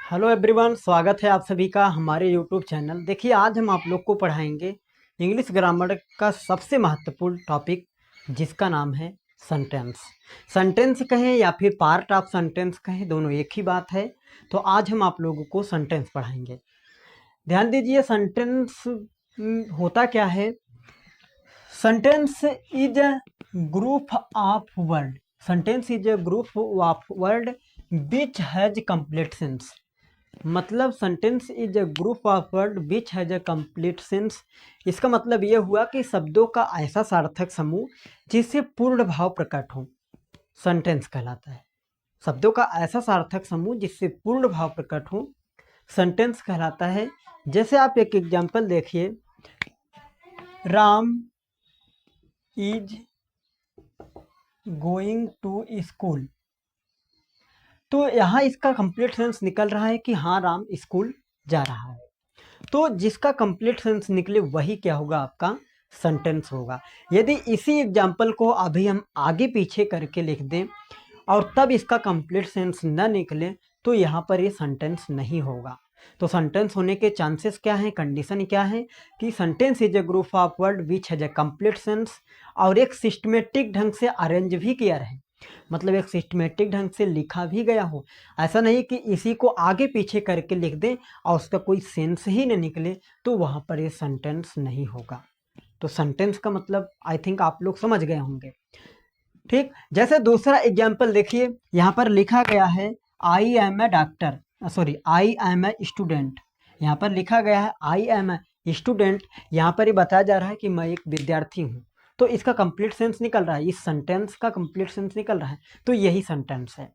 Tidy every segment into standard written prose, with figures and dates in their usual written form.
Hello everyone, स्वागत है आप सभी का हमारे यूट्यूब चैनल। देखिए, आज हम आप लोग को पढ़ाएंगे इंग्लिश ग्रामर का सबसे महत्वपूर्ण टॉपिक, जिसका नाम है सेंटेंस। सेंटेंस कहें या फिर पार्ट ऑफ सेंटेंस कहें, दोनों एक ही बात है। तो आज हम आप लोगों को सेंटेंस पढ़ाएंगे। ध्यान दीजिए, सेंटेंस होता क्या है। Sentence is a group of word. Sentence is a group of word which has complete sense. मतलब sentence is a group of word which has a complete sense. इसका मतलब यह हुआ कि शब्दों का ऐसा सार्थक समूह जिससे पूर्ण भाव प्रकट हो, सेंटेंस कहलाता है। शब्दों का ऐसा सार्थक समूह जिससे पूर्ण भाव प्रकट हो, सेंटेंस कहलाता है। जैसे आप एक एग्जांपल देखिए, Ram is going to school. तो यहाँ इसका कंप्लीट सेंस निकल रहा है कि हाँ, राम स्कूल जा रहा है। तो जिसका कंप्लीट सेंस निकले वही क्या होगा, आपका सेंटेंस होगा। यदि इसी एग्जाम्पल को अभी हम आगे पीछे करके लिख दें और तब इसका कंप्लीट सेंस न निकले, तो यहाँ पर ये सेंटेंस नहीं होगा। तो सेंटेंस होने के चांसेस क्या हैं, कंडीशन क्या है कि sentence is a group of word which has a complete sense, और एक सिस्टमेटिक ढंग से अरेंज भी किया रहे। मतलब एक सिस्टमेटिक ढंग से लिखा भी गया हो। ऐसा नहीं कि इसी को आगे पीछे करके लिख दें और उसका कोई सेंस ही न निकले, तो वहाँ पर ये सेंटेंस नहीं होगा। तो सेंटेंस का मतलब आई थिंक आप लोग समझ गए होंगे। ठीक, जैसे दूसरा एग्जाम्पल देखिए, यहाँ पर लिखा गया है I am a doctor, sorry I am a student. यहाँ पर लिखा गया है आई एम ए स्टूडेंट। यहाँ पर ये बताया जा रहा है कि मैं एक विद्यार्थी हूँ। तो इसका कंप्लीट सेंस निकल रहा है, इस सेंटेंस का कंप्लीट सेंस निकल रहा है। तो यही सेंटेंस है।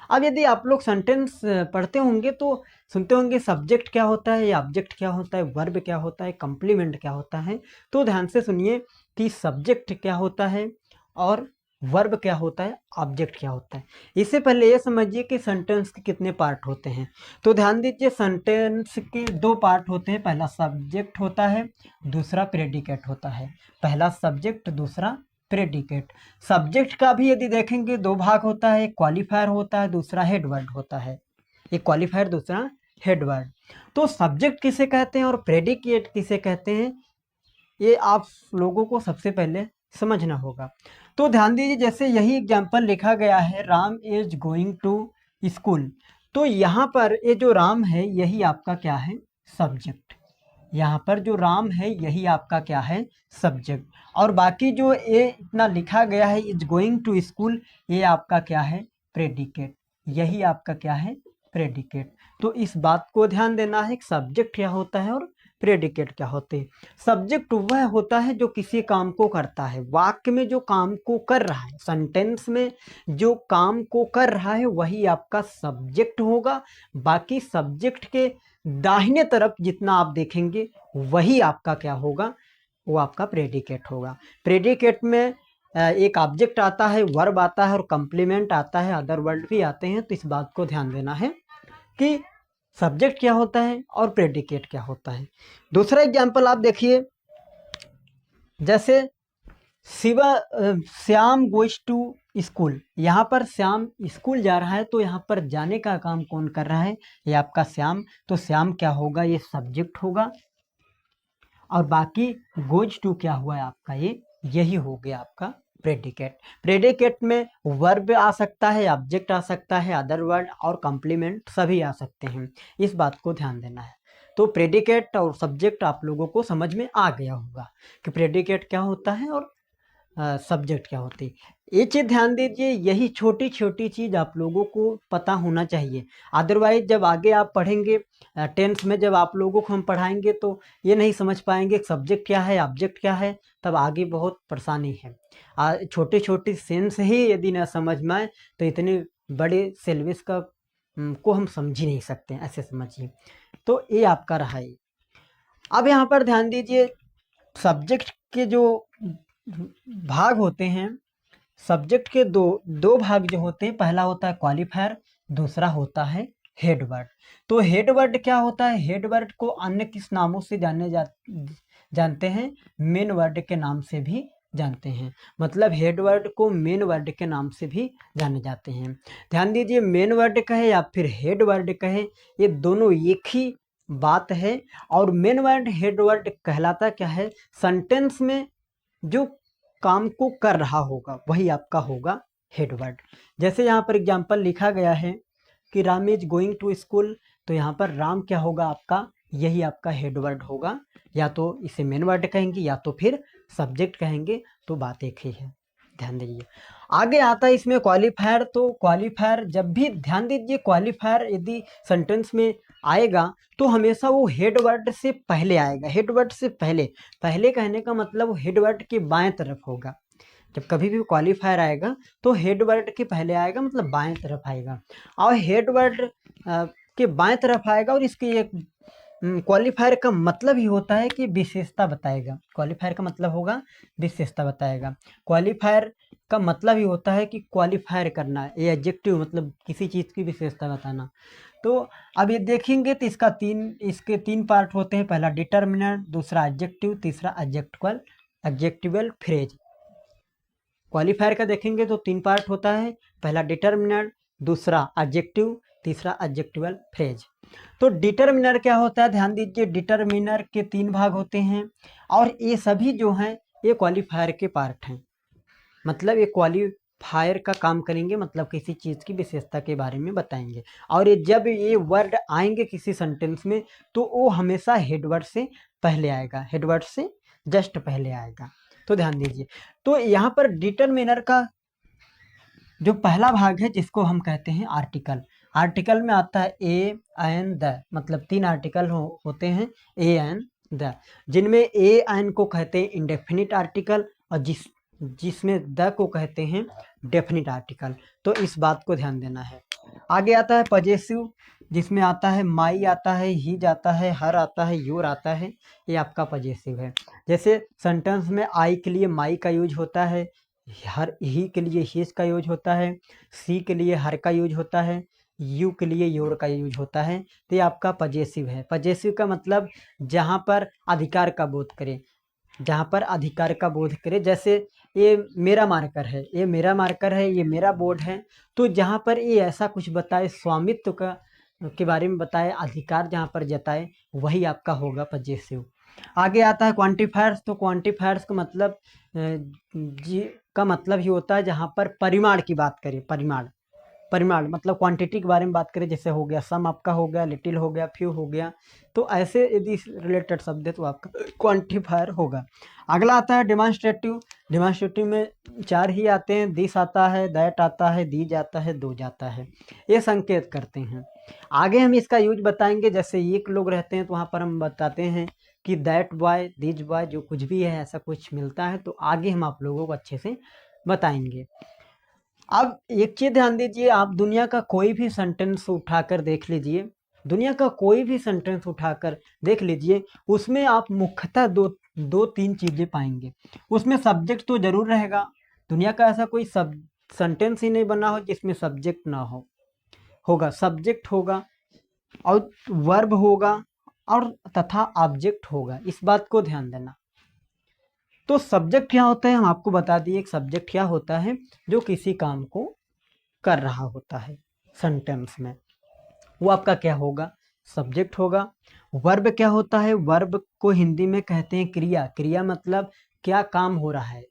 अब यदि आप लोग सेंटेंस पढ़ते होंगे तो सुनते होंगे सब्जेक्ट क्या होता है, या ऑब्जेक्ट क्या होता है, वर्ब क्या होता है, कंप्लीमेंट क्या होता है। तो ध्यान से सुनिए कि सब्जेक्ट क्या होता है और वर्ब क्या होता है, ऑब्जेक्ट क्या होता है। इससे पहले ये समझिए कि सेंटेंस के कितने पार्ट होते हैं। तो ध्यान दीजिए, सेंटेंस के दो पार्ट होते हैं। पहला सब्जेक्ट होता है, दूसरा प्रेडिकेट होता है। पहला सब्जेक्ट, दूसरा प्रेडिकेट। सब्जेक्ट का भी यदि देखेंगे दो भाग होता है, एक क्वालिफायर होता है, दूसरा हेड वर्ड होता है। एक क्वालिफायर, दूसरा हेड वर्ड। तो सब्जेक्ट किसे कहते हैं और प्रेडिकेट किसे कहते हैं, ये आप लोगों को सबसे पहले समझना होगा। तो ध्यान दीजिए, जैसे यही एग्जाम्पल लिखा गया है, Ram is going to school. तो यहाँ पर ये जो राम है यही आपका क्या है, सब्जेक्ट। यहाँ पर जो राम है यही आपका क्या है, सब्जेक्ट। और बाकी जो ये इतना लिखा गया है इज गोइंग टू स्कूल, ये आपका क्या है, प्रेडिकेट। यही आपका क्या है, प्रेडिकेट। तो इस बात को ध्यान देना है कि सब्जेक्ट क्या होता है और प्रेडिकेट क्या होते हैं। सब्जेक्ट वह होता है जो किसी काम को करता है, वाक्य में जो काम को कर रहा है, सेंटेंस में जो काम को कर रहा है वही आपका सब्जेक्ट होगा। बाकी सब्जेक्ट के दाहिने तरफ जितना आप देखेंगे वही आपका क्या होगा, वो आपका प्रेडिकेट होगा। प्रेडिकेट में एक ऑब्जेक्ट आता है, वर्ब आता है और कंप्लीमेंट आता है, अदर वर्ड भी आते हैं। तो इस बात को ध्यान देना है कि सब्जेक्ट क्या होता है और प्रेडिकेट क्या होता है। दूसरा एग्जाम्पल आप देखिए, जैसे श्याम गोइज टू स्कूल। यहाँ पर श्याम स्कूल जा रहा है, तो यहाँ पर जाने का काम कौन कर रहा है, ये आपका श्याम। तो श्याम क्या होगा, ये सब्जेक्ट होगा। और बाकी गोज टू क्या हुआ है आपका, ये यही हो गया आपका प्रेडिकेट। प्रेडिकेट में वर्ब आ सकता है, ऑब्जेक्ट आ सकता है, अदर वर्ड और कॉम्प्लीमेंट सभी आ सकते हैं। इस बात को ध्यान देना है। तो प्रेडिकेट और सब्जेक्ट आप लोगों को समझ में आ गया होगा कि प्रेडिकेट क्या होता है और सब्जेक्ट क्या होती है। ये चीज़ ध्यान दीजिए, यही छोटी छोटी चीज़ आप लोगों को पता होना चाहिए। अदरवाइज जब आगे आप पढ़ेंगे, टेंथ में जब आप लोगों को हम पढ़ाएंगे तो ये नहीं समझ पाएंगे सब्जेक्ट क्या है, ऑब्जेक्ट क्या है। तब आगे बहुत परेशानी है। छोटे छोटे सेंस ही यदि ना समझ में आए तो इतने बड़े सिलेबस का को हम समझ ही नहीं सकते, ऐसे समझिए। तो ये आपका रहा है। अब यहाँ पर ध्यान दीजिए, सब्जेक्ट के जो भाग होते हैं, सब्जेक्ट के दो दो भाग जो होते हैं, पहला होता है क्वालिफायर, दूसरा होता है हेड वर्ड। तो हेड वर्ड क्या होता है, हेड वर्ड को अन्य किस नामों से जानते हैं, मेन वर्ड के नाम से भी जानते हैं। मतलब हेड वर्ड को मेन वर्ड के नाम से भी जाने जाते हैं। ध्यान दीजिए, मेन वर्ड कहे या फिर हेड वर्ड कहे, ये दोनों एक ही बात है। और मेन वर्ड हेड वर्ड कहलाता क्या है, सेंटेंस में जो काम को कर रहा होगा वही आपका होगा हेड वर्ड। जैसे यहाँ पर एग्जाम्पल लिखा गया है कि Ram is going to school, तो यहाँ पर राम क्या होगा आपका, यही आपका हेड वर्ड होगा। या तो इसे मेन वर्ड कहेंगे या तो फिर सब्जेक्ट कहेंगे, तो बात एक ही है। ध्यान दीजिए, आगे आता है इसमें क्वालिफायर। तो क्वालिफायर जब भी, ध्यान दीजिए, क्वालिफायर यदि सेंटेंस में आएगा तो हमेशा वो हेड वर्ड से पहले आएगा। हेड वर्ड से पहले, पहले कहने का मतलब हेड वर्ड के बाएं तरफ होगा। जब कभी भी क्वालिफायर आएगा तो हेड वर्ड के पहले आएगा, मतलब बाएं तरफ आएगा। और हेड वर्ड के बाएं तरफ आएगा, और इसकी एक क्वालिफायर का मतलब ही होता है कि विशेषता बताएगा। क्वालिफायर का मतलब होगा विशेषता बताएगा। क्वालिफायर का मतलब ही होता है कि क्वालिफायर करना, ये एडजेक्टिव मतलब किसी चीज़ की विशेषता बताना। तो अब ये देखेंगे तो इसके तीन पार्ट होते हैं। पहला डिटर्मिनर, दूसरा एडजेक्टिव, तीसरा एडजेक्टिवल फ्रेज। क्वालिफायर का देखेंगे तो तीन पार्ट होता है। पहला डिटर्मिनर, दूसरा एडजेक्टिव, तीसरा एडजेक्टिवल फ्रेज। तो डिटर्मिनर क्या होता है, ध्यान दीजिए, डिटर्मिनर के तीन भाग होते हैं, और ये सभी जो हैं ये क्वालिफायर के पार्ट हैं। मतलब ये क्वालिफायर का काम करेंगे, मतलब किसी चीज़ की विशेषता के बारे में बताएंगे। और ये जब ये वर्ड आएंगे किसी सेंटेंस में तो वो हमेशा हेडवर्ड से पहले आएगा, हेडवर्ड से जस्ट पहले आएगा। तो ध्यान दीजिए, तो यहाँ पर डिटर्मिनर का जो पहला भाग है जिसको हम कहते हैं आर्टिकल। आर्टिकल में आता है ए एन द, मतलब तीन आर्टिकल होते हैं ए एन द, जिनमें ए एन को कहते हैं इंडेफिनिट आर्टिकल, और जिसमें द को कहते हैं डेफिनिट आर्टिकल। तो इस बात को ध्यान देना है। आगे आता है पजेसिव, जिसमें आता है माई आता है, हीज आता है, हर आता है, योर आता है। ये आपका पजेसिव है। जैसे सेंटेंस में आई के लिए माई का यूज होता है, हर ही के लिए हिज का यूज होता है, सी के लिए हर का यूज होता है, यू के लिए योर का यूज होता है। तो ये आपका पजेसिव है। पजेसिव का मतलब जहाँ पर अधिकार का बोध करे, जहाँ पर अधिकार का बोध करे। जैसे ये मेरा मार्कर है, ये मेरा मार्कर है, ये मेरा बोर्ड है। तो जहाँ पर ये ऐसा कुछ बताए, स्वामित्व का के बारे में बताए, अधिकार जहाँ पर जताए, वही आपका होगा पजेसिव। आगे आता है क्वांटिफायर्स। तो क्वांटिफायर्स का मतलब जी का मतलब ही होता है जहाँ पर परिमाण की बात करें, परिमाण मतलब क्वांटिटी के बारे में बात करें। जैसे हो गया सम आपका हो गया, लिटिल हो गया, फ्यू हो गया। तो ऐसे यदि रिलेटेड शब्द है तो आपका क्वांटिफायर होगा। अगला आता है डिमॉन्स्ट्रेटिव। डिमॉन्स्ट्रेटिव में चार ही आते हैं, दिस आता है, दैट आता है, दीज आता है, दोज आता है। ये संकेत करते हैं। आगे हम इसका यूज बताएंगे। जैसे एक लोग रहते हैं तो वहाँ पर हम बताते हैं कि दैट बॉय, दिज बॉय, जो कुछ भी है ऐसा कुछ मिलता है। तो आगे हम आप लोगों को अच्छे से बताएंगे। अब एक चीज ध्यान दीजिए, आप दुनिया का कोई भी सेंटेंस उठाकर देख लीजिए, दुनिया का कोई भी सेंटेंस उठाकर देख लीजिए, उसमें आप मुख्यतः दो तीन चीजें पाएंगे। उसमें सब्जेक्ट तो जरूर रहेगा। दुनिया का ऐसा कोई सेंटेंस ही नहीं बना हो जिसमें सब्जेक्ट ना हो। होगा, सब्जेक्ट होगा, और वर्ब होगा, और तथा ऑब्जेक्ट होगा। इस बात को ध्यान देना। तो सब्जेक्ट क्या होता है हम आपको बता दिए। एक सब्जेक्ट क्या होता है, जो किसी काम को कर रहा होता है सेंटेंस में, वो आपका क्या होगा, सब्जेक्ट होगा। वर्ब क्या होता है, वर्ब को हिंदी में कहते हैं क्रिया। क्रिया मतलब क्या काम हो रहा है,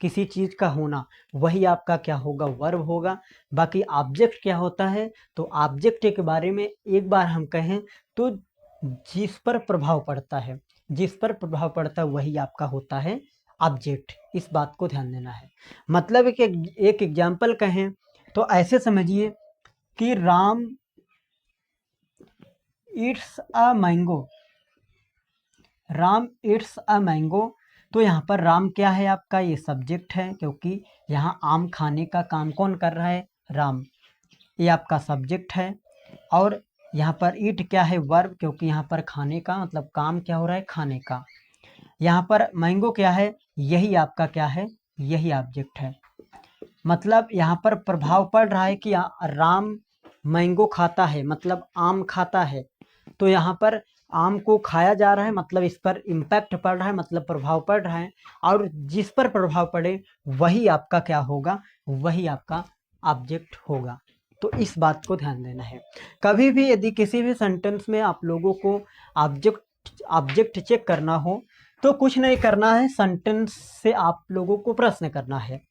किसी चीज का होना, वही आपका क्या होगा, वर्ब होगा। बाकी ऑब्जेक्ट क्या होता है, तो ऑब्जेक्ट के बारे में एक बार हम कहें तो जिस पर प्रभाव पड़ता है, जिस पर प्रभाव पड़ता है वही आपका होता है ऑब्जेक्ट। इस बात को ध्यान देना है। मतलब एक एग्जाम्पल कहें तो ऐसे समझिए कि Ram Yeats a mango, Ram Yeats a mango. तो यहाँ पर राम क्या है आपका, ये सब्जेक्ट है, क्योंकि यहाँ आम खाने का काम कौन कर रहा है, राम। ये आपका सब्जेक्ट है। और यहाँ पर ईट क्या है, वर्ब, क्योंकि यहाँ पर खाने का मतलब काम क्या हो रहा है, खाने का। यहाँ पर मैंगो क्या है, यही आपका क्या है, यही ऑब्जेक्ट है। मतलब यहाँ पर प्रभाव पड़ रहा है कि राम मैंगो खाता है, मतलब आम खाता है। तो यहाँ पर आम को खाया जा रहा है मतलब इस पर इम्पैक्ट पड़ रहा है, मतलब प्रभाव पड़ रहा है, और जिस पर प्रभाव पड़े वही आपका क्या होगा, वही आपका ऑब्जेक्ट होगा। तो इस बात को ध्यान देना है। कभी भी यदि किसी भी सेंटेंस में आप लोगों को ऑब्जेक्ट चेक करना हो तो कुछ नहीं करना है, सेंटेंस से आप लोगों को प्रश्न करना है।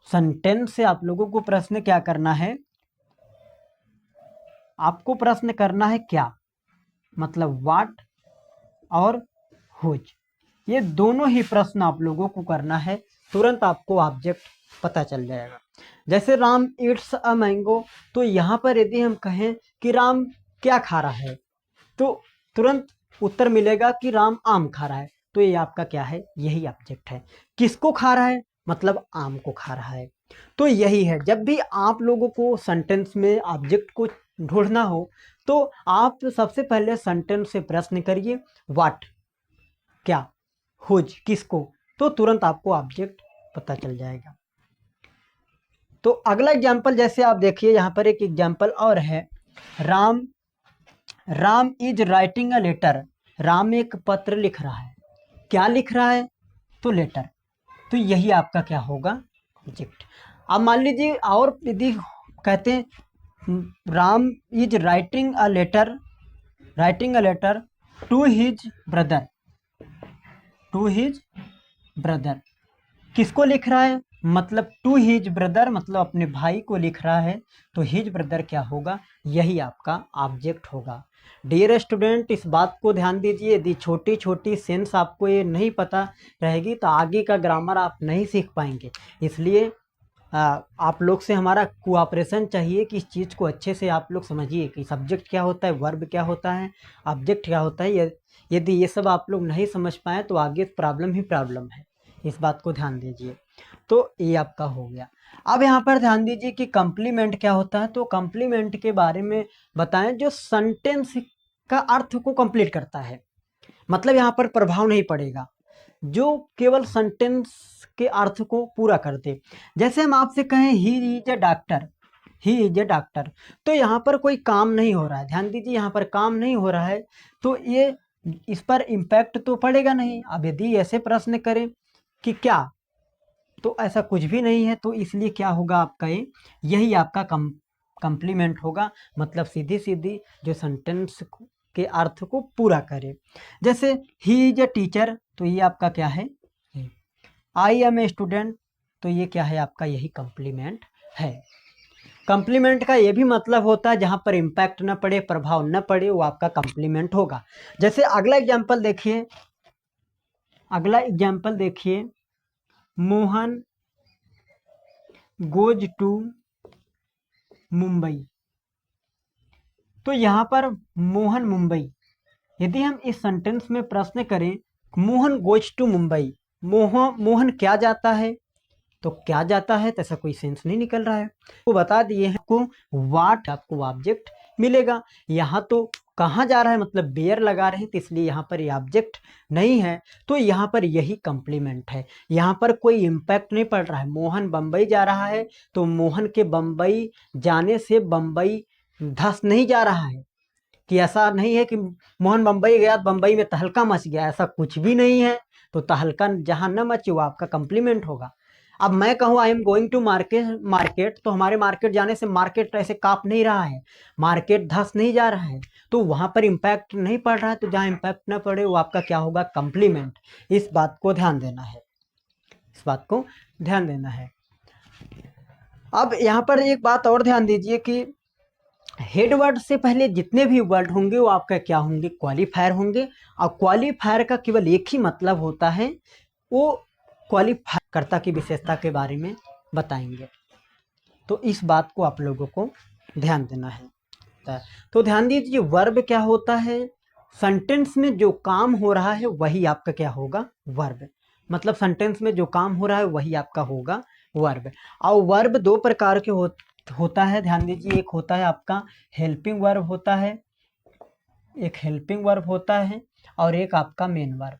सेंटेंस से आप लोगों को प्रश्न क्या करना है, आपको प्रश्न करना है क्या, मतलब व्हाट और हुज, ये दोनों ही प्रश्न आप लोगों को करना है, तुरंत आपको ऑब्जेक्ट पता चल जाएगा। जैसे राम ईट्स अ मैंगो, तो यहाँ पर यदि हम कहें कि राम क्या खा रहा है तो तुरंत उत्तर मिलेगा कि राम आम खा रहा है। तो ये आपका क्या है, यही ऑब्जेक्ट है। किसको खा रहा है, मतलब आम को खा रहा है। तो यही है, जब भी आप लोगों को सेंटेंस में ऑब्जेक्ट को ढूंढना हो तो आप सबसे पहले सेंटेंस से प्रश्न करिए व्हाट क्या, हुज किसको, तो तुरंत आपको ऑब्जेक्ट पता चल जाएगा। तो अगला एग्जाम्पल जैसे आप देखिए, यहाँ पर एक एग्जाम्पल और है, Ram is writing a letter, Ram एक पत्र लिख रहा है। क्या लिख रहा है, तो लेटर। तो यही आपका क्या होगा, ऑब्जेक्ट। अब मान लीजिए और यदि कहते हैं Ram is writing a letter to his brother, to his brother, किसको लिख रहा है, मतलब टू हिज ब्रदर, मतलब अपने भाई को लिख रहा है। तो हिज ब्रदर क्या होगा, यही आपका ऑब्जेक्ट होगा। डियर स्टूडेंट, इस बात को ध्यान दीजिए, यदि छोटी छोटी सेंस आपको ये नहीं पता रहेगी तो आगे का ग्रामर आप नहीं सीख पाएंगे। इसलिए आप लोग से हमारा कोऑपरेशन चाहिए कि इस चीज़ को अच्छे से आप लोग समझिए कि सब्जेक्ट क्या होता है, वर्ब क्या होता है, ऑब्जेक्ट क्या होता है। यदि ये सब आप लोग नहीं समझ पाए तो आगे प्रॉब्लम ही प्रॉब्लम है, इस बात को ध्यान दीजिए। तो ये आपका हो गया। अब यहाँ पर ध्यान दीजिए कि कम्प्लीमेंट क्या होता है। तो कम्प्लीमेंट के बारे में बताएं, जो सेंटेंस का अर्थ को कंप्लीट करता है, मतलब यहाँ पर प्रभाव नहीं पड़ेगा, जो केवल सेंटेंस के अर्थ को पूरा कर दे। जैसे हम आपसे कहें he is a doctor, he is a doctor, तो यहाँ पर कोई काम नहीं हो रहा है, ध्यान दीजिए यहाँ पर काम नहीं हो रहा है, तो ये इस पर इम्पैक्ट तो पड़ेगा नहीं। अब यदि ऐसे प्रश्न करें कि क्या, तो ऐसा कुछ भी नहीं है, तो इसलिए क्या होगा आपका ये, यही आपका कम्प्लीमेंट होगा, मतलब सीधी सीधी जो सेंटेंस के अर्थ को पूरा करे। जैसे ही इज ए टीचर, तो ये आपका क्या है, आई एम ए स्टूडेंट, तो ये क्या है आपका, यही कम्प्लीमेंट है। कम्प्लीमेंट का ये भी मतलब होता है जहाँ पर इम्पैक्ट न पड़े, प्रभाव न पड़े, वो आपका कम्प्लीमेंट होगा। जैसे अगला एग्जाम्पल देखिए, मोहन गोज टू मुंबई, तो यहाँ पर मोहन मुंबई, यदि हम इस सेंटेंस में प्रश्न करें मोहन गोज टू मुंबई, मोहन क्या जाता है, तो क्या जाता है, तो ऐसा कोई सेंस नहीं निकल रहा है। वो बता दिए हैं को वाट, आपको ऑब्जेक्ट मिलेगा। यहाँ तो कहाँ जा रहा है, मतलब बेयर लगा रहे हैं, तो इसलिए यहाँ पर ये ऑब्जेक्ट नहीं है। तो यहाँ पर यही कम्प्लीमेंट है, यहाँ पर कोई इम्पैक्ट नहीं पड़ रहा है। मोहन बम्बई जा रहा है, तो मोहन के बम्बई जाने से बम्बई धस नहीं जा रहा है, कि ऐसा नहीं है कि मोहन बम्बई गया, बम्बई में तहलका मच गया, ऐसा कुछ भी नहीं है। तो तहलका जहाँ न मचे वो आपका कम्प्लीमेंट होगा। अब मैं कहूँ I am going to market, तो हमारे मार्केट जाने से मार्केट ऐसे कांप नहीं रहा है, मार्केट धस नहीं जा रहा है, तो वहाँ पर इम्पैक्ट नहीं पड़ रहा है। तो जहाँ इम्पैक्ट न पड़े वो आपका क्या होगा, कम्प्लीमेंट। इस बात को ध्यान देना है, इस बात को ध्यान देना है। अब यहाँ पर एक बात और ध्यान दीजिए कि हेड वर्ड से पहले जितने भी वर्ड होंगे वो आपका क्या होंगे, क्वालिफायर होंगे। और क्वालिफायर का केवल एक ही मतलब होता है, वो क्वालिफाई कर्ता की विशेषता के बारे में बताएंगे। तो इस बात को आप लोगों को ध्यान देना है। तो ध्यान दीजिए, वर्ब क्या होता है, सेंटेंस में जो काम हो रहा है वही आपका क्या होगा, वर्ब। मतलब सेंटेंस में जो काम हो रहा है वही आपका होगा वर्ब। और वर्ब दो प्रकार के होता है, ध्यान दीजिए, एक होता है आपका हेल्पिंग वर्ब होता है, एक हेल्पिंग वर्ब होता है, और एक आपका मेन वर्ब।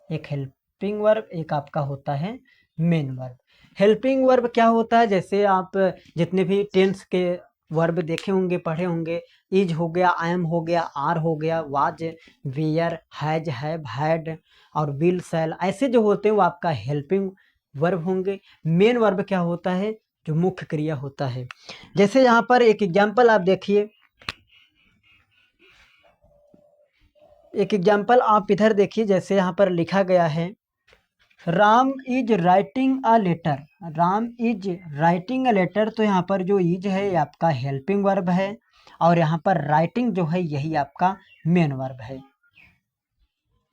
एक हेल्पिंग वर्ब, एक आपका होता है मेन वर्ब। हेल्पिंग वर्ब क्या होता है, जैसे आप जितने भी टेंस के वर्ब देखे होंगे, पढ़े होंगे। इज हो गया, आई एम हो गया, आर हो गया, was, were, has, have, had और विल, शैल, ऐसे जो होते हैं वो आपका हेल्पिंग वर्ब होंगे। मेन वर्ब क्या होता है, जो मुख्य क्रिया होता है। जैसे यहाँ पर एक एग्जाम्पल आप देखिए, एक एग्जाम्पल आप इधर देखिए, जैसे यहाँ पर लिखा गया है Ram is writing a letter. Ram is writing a letter, तो यहाँ पर जो इज है ये आपका हेल्पिंग वर्ब है, और यहाँ पर राइटिंग जो है यही आपका मेन वर्ब है।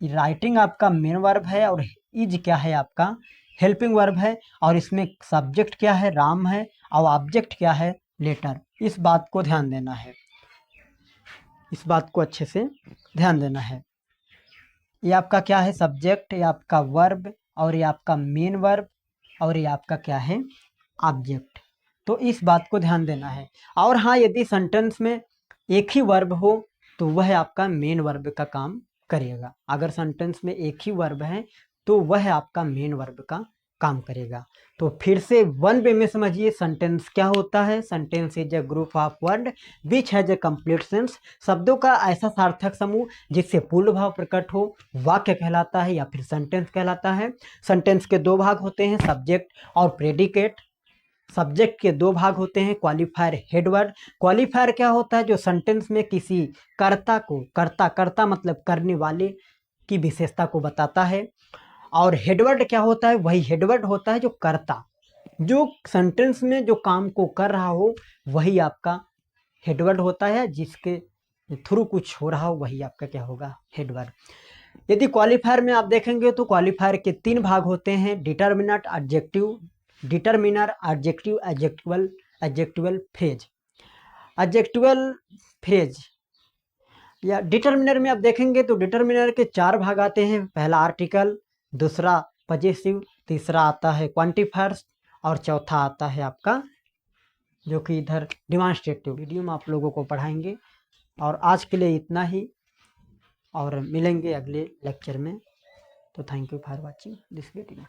राइटिंग आपका मेन वर्ब है और इज क्या है आपका हेल्पिंग वर्ब है, और इसमें सब्जेक्ट क्या है, राम है, और ऑब्जेक्ट क्या है, लेटर। इस बात को ध्यान देना है, इस बात को अच्छे से ध्यान देना है। ये आपका क्या है, सब्जेक्ट, ये आपका वर्ब, और ये आपका मेन वर्ब, और ये आपका क्या है, ऑब्जेक्ट। तो इस बात को ध्यान देना है। और हाँ, यदि सेंटेंस में एक ही वर्ब हो तो वह आपका मेन वर्ब का काम करेगा। अगर सेंटेंस में एक ही वर्ब है तो वह आपका मेन वर्ब का काम करेगा। तो फिर से वन वे में समझिए, सेंटेंस क्या होता है। Sentence is a group of word which has a complete sense. शब्दों का ऐसा सार्थक समूह जिससे पूर्ण भाव प्रकट हो, वाक्य कहलाता है या फिर सेंटेंस कहलाता है। सेंटेंस के दो भाग होते हैं, सब्जेक्ट और प्रेडिकेट। सब्जेक्ट के दो भाग होते हैं, क्वालिफायर, हेडवर्ड। क्वालिफायर क्या होता है, जो सेंटेंस में किसी कर्ता को, कर्ता मतलब करने वाले की विशेषता को बताता है। और हेडवर्ड क्या होता है, वही हेडवर्ड होता है जो कर्ता, जो सेंटेंस में जो काम को कर रहा हो वही आपका हेडवर्ड होता है, जिसके थ्रू कुछ हो रहा हो वही आपका क्या होगा, हेडवर्ड। यदि क्वालिफायर में आप देखेंगे तो क्वालिफायर के तीन भाग होते हैं, determinant, adjective, determiner, adjective, adjectival, adjectival phrase. Adjectival phrase या डिटर्मिनर में आप देखेंगे तो डिटर्मिनर के चार भाग आते हैं। पहला आर्टिकल, दूसरा पजेसिव, तीसरा आता है क्वांटिफायर्स, और चौथा आता है आपका जो कि इधर डिमॉन्स्ट्रेटिव। वीडियो में आप लोगों को पढ़ाएंगे। और आज के लिए इतना ही, और मिलेंगे अगले लेक्चर में। तो thank you for watching this video.